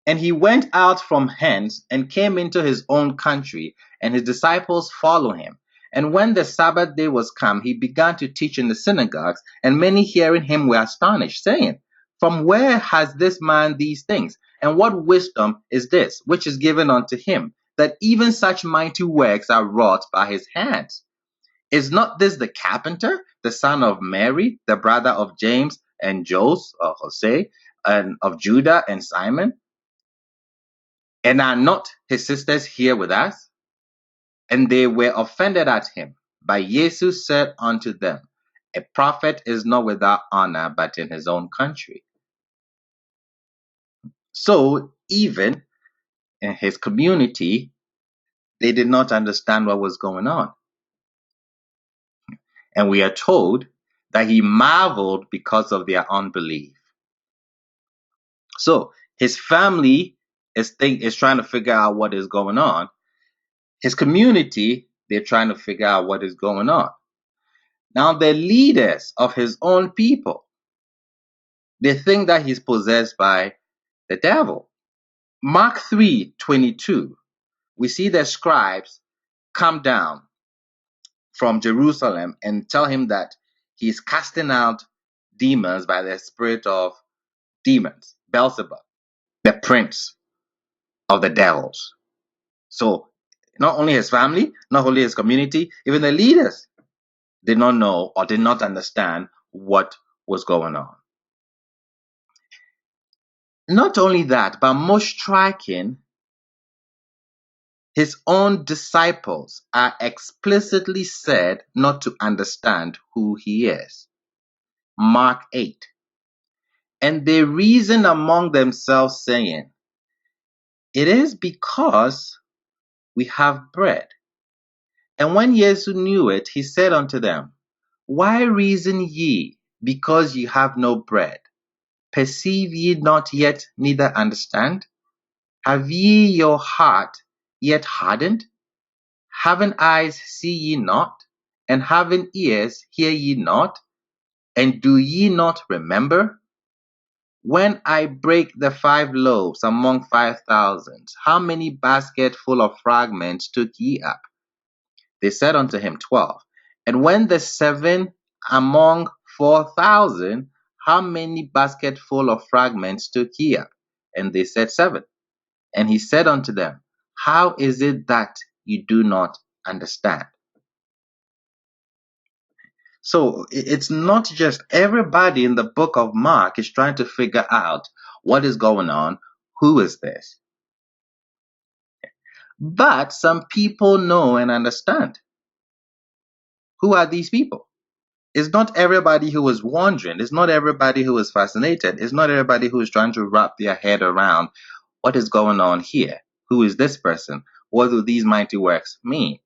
And he went out from hence and came into his own country, and his disciples followed him. And when the Sabbath day was come, he began to teach in the synagogues, and many hearing him were astonished, saying, From where has this man these things? And what wisdom is this which is given unto him, that even such mighty works are wrought by his hands? Is not this the carpenter, the son of Mary, the brother of James and Jose, or Jose, and of Judah and Simon? And are not his sisters here with us? And they were offended at him. But Jesus said unto them, A prophet is not without honor but in his own country. So even in his community, they did not understand what was going on. And we are told that he marveled because of their unbelief. So his family is trying to figure out what is going on. His community, they're trying to figure out what is going on. Now the leaders of his own people, they think that he's possessed by the devil. Mark 3:22, we see the scribes come down from Jerusalem and tell him that he's casting out demons by the spirit of demons, Beelzebub, the prince of the devils. So not only his family, not only his community, even the leaders did not know or did not understand what was going on. Not only that, but most striking, his own disciples are explicitly said not to understand who he is. Mark 8. And they reasoned among themselves, saying, It is because we have bread. And when Jesus knew it, he said unto them, Why reason ye, because ye have no bread? Perceive ye not yet, neither understand? Have ye your heart yet hardened? Having eyes see ye not, and having ears hear ye not, and do ye not remember? When I break the 5 loaves among 5,000, how many baskets full of fragments took ye up? They said unto him, 12. And when the 7 among 4,000, how many baskets full of fragments took ye up? And they said, 7. And he said unto them, How is it that you do not understand? So it's not just everybody in the book of Mark is trying to figure out what is going on. Who is this? But some people know and understand. Who are these people? It's not everybody who is wondering. It's not everybody who is fascinated. It's not everybody who is trying to wrap their head around what is going on here. Who is this person? What do these mighty works mean?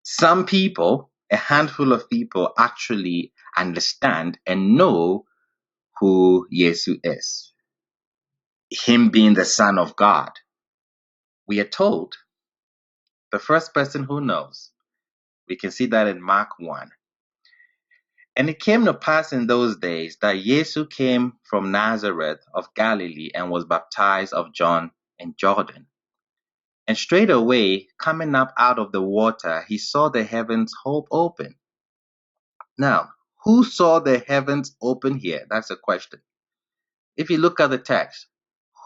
Some people, a handful of people, actually understand and know who Jesus is. Him being the Son of God. We are told the first person who knows. We can see that in Mark 1. And it came to pass in those days that Jesus came from Nazareth of Galilee and was baptized of John in Jordan. And straightway, coming up out of the water, he saw the heavens open. Now, who saw the heavens open here? That's a question. If you look at the text,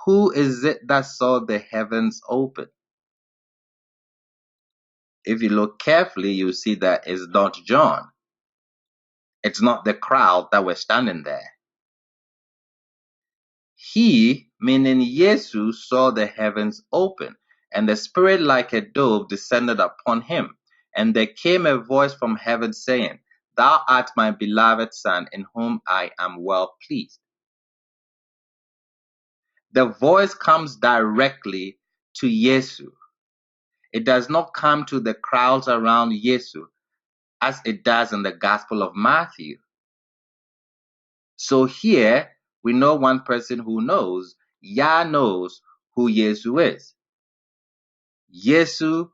who is it that saw the heavens open? If you look carefully, you see that it's not John. It's not the crowd that were standing there. He, meaning Jesus, saw the heavens open, and the Spirit like a dove descended upon him. And there came a voice from heaven saying, Thou art my beloved Son, in whom I am well pleased. The voice comes directly to Jesus. It does not come to the crowds around Jesus as it does in the Gospel of Matthew. So here we know one person who knows. Yah knows who Jesus is. Jesus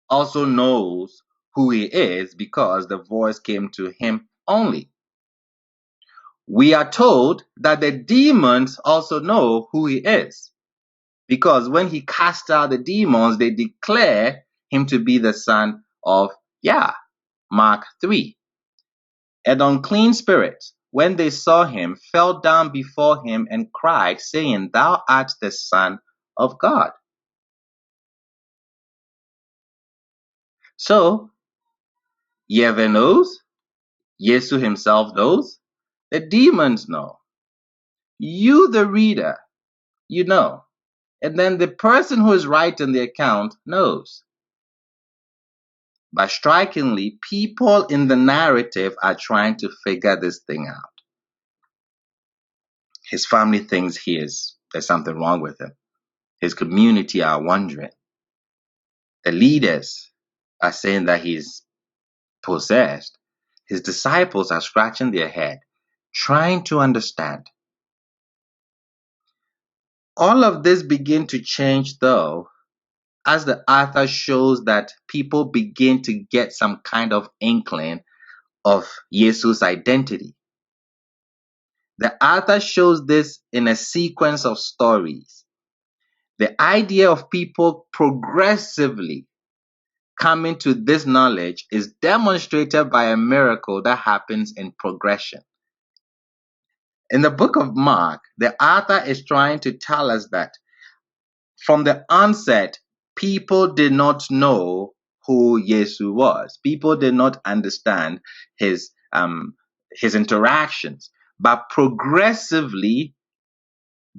also knows who he is because the voice came to him only. We are told that the demons also know who he is, because when he cast out the demons, they declare him to be the son of Yah. Mark 3. And unclean spirits, when they saw him, fell down before him and cried, saying, Thou art the Son of God. So, Yahweh knows, Yesu himself knows, the demons know. You, the reader, you know. And then the person who is writing the account knows. But strikingly, people in the narrative are trying to figure this thing out. His family thinks there's something wrong with him. His community are wondering. The leaders are saying that he's possessed. His disciples are scratching their head, trying to understand. All of this begin to change, though, as the author shows that people begin to get some kind of inkling of Jesus' identity. The author shows this in a sequence of stories. The idea of people progressively coming to this knowledge is demonstrated by a miracle that happens in progression. In the book of Mark, the author is trying to tell us that from the onset, people did not know who Jesus was. People did not understand his interactions, but progressively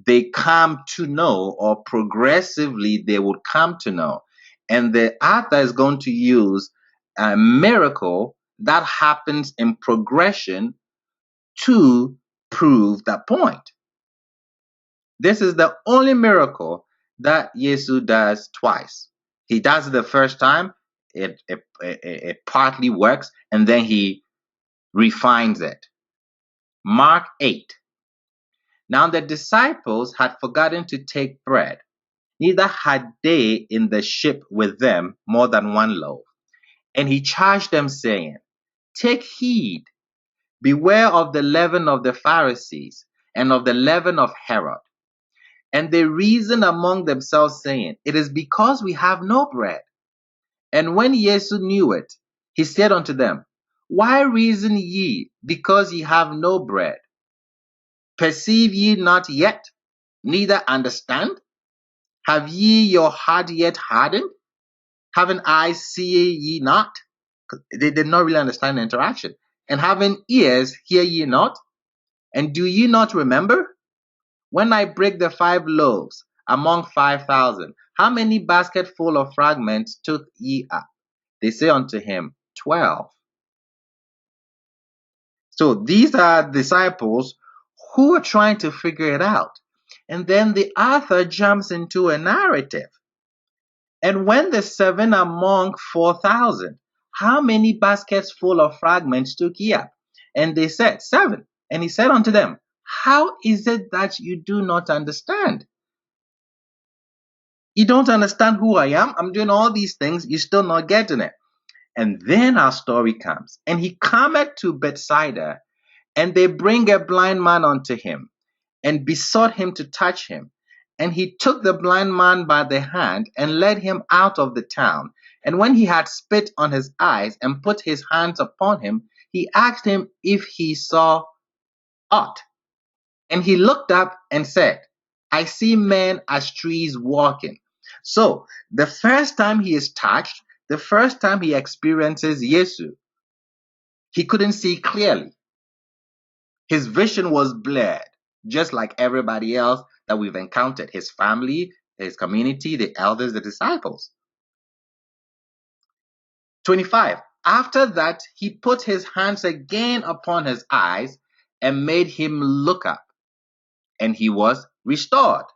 they come to know, or progressively they would come to know. And the author is going to use a miracle that happens in progression to prove that point. This is the only miracle that Jesus does twice. He does it the first time, it partly works, and then he refines it. Mark 8. Now the disciples had forgotten to take bread. Neither had they in the ship with them more than one loaf. And he charged them, saying, Take heed, beware of the leaven of the Pharisees, and of the leaven of Herod. And they reasoned among themselves, saying, It is because we have no bread. And when Jesus knew it, he said unto them, Why reason ye, because ye have no bread? Perceive ye not yet, neither understand? Have ye your heart yet hardened? Having eyes see ye not? They did not really understand the interaction. And having ears hear ye not? And do ye not remember? When I break the 5 loaves among 5,000, how many basketful of fragments took ye up? They say unto him, 12. So these are disciples who are trying to figure it out. And then the author jumps into a narrative. And when the 7 among 4,000, how many baskets full of fragments took ye up? And they said, 7. And he said unto them, How is it that you do not understand? You don't understand who I am? I'm doing all these things. You're still not getting it. And then our story comes. And he cometh to Bethsaida, and they bring a blind man unto him, and besought him to touch him. And he took the blind man by the hand, and led him out of the town. And when he had spit on his eyes, and put his hands upon him, he asked him if he saw aught. And he looked up and said, I see men as trees walking. So, the first time he is touched, the first time he experiences Yesu, he couldn't see clearly. His vision was blurred, just like everybody else that we've encountered, his family, his community, the elders, the disciples. 25. After that, he put his hands again upon his eyes and made him look up, and he was restored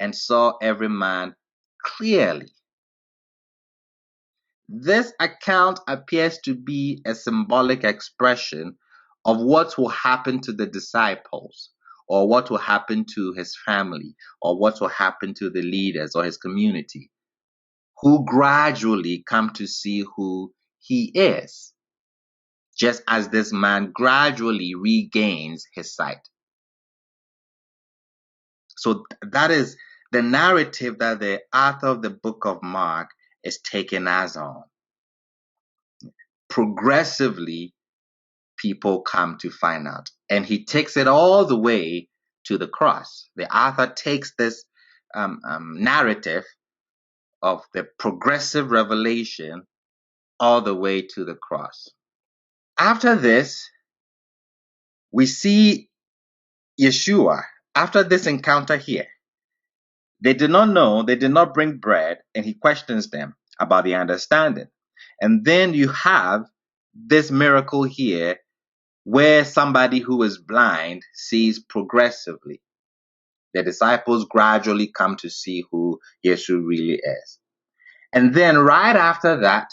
and saw every man clearly. This account appears to be a symbolic expression of what will happen to the disciples, or what will happen to his family, or what will happen to the leaders or his community, who gradually come to see who he is. just as this man gradually regains his sight. So that is the narrative that the author of the book of Mark is taking us on. Progressively, people come to find out. And he takes it all the way to the cross. The author takes this narrative of the progressive revelation all the way to the cross. After this, we see Yeshua, after this encounter here. They did not know, they did not bring bread, and he questions them about the understanding. And then you have this miracle here where somebody who is blind sees progressively. The disciples gradually come to see who Yeshua really is. And then right after that,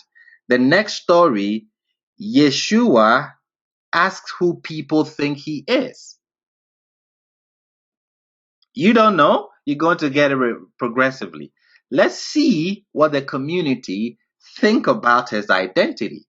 the next story, Yeshua asks who people think he is. You don't know, you're going to get it progressively. Let's see what the community think about his identity.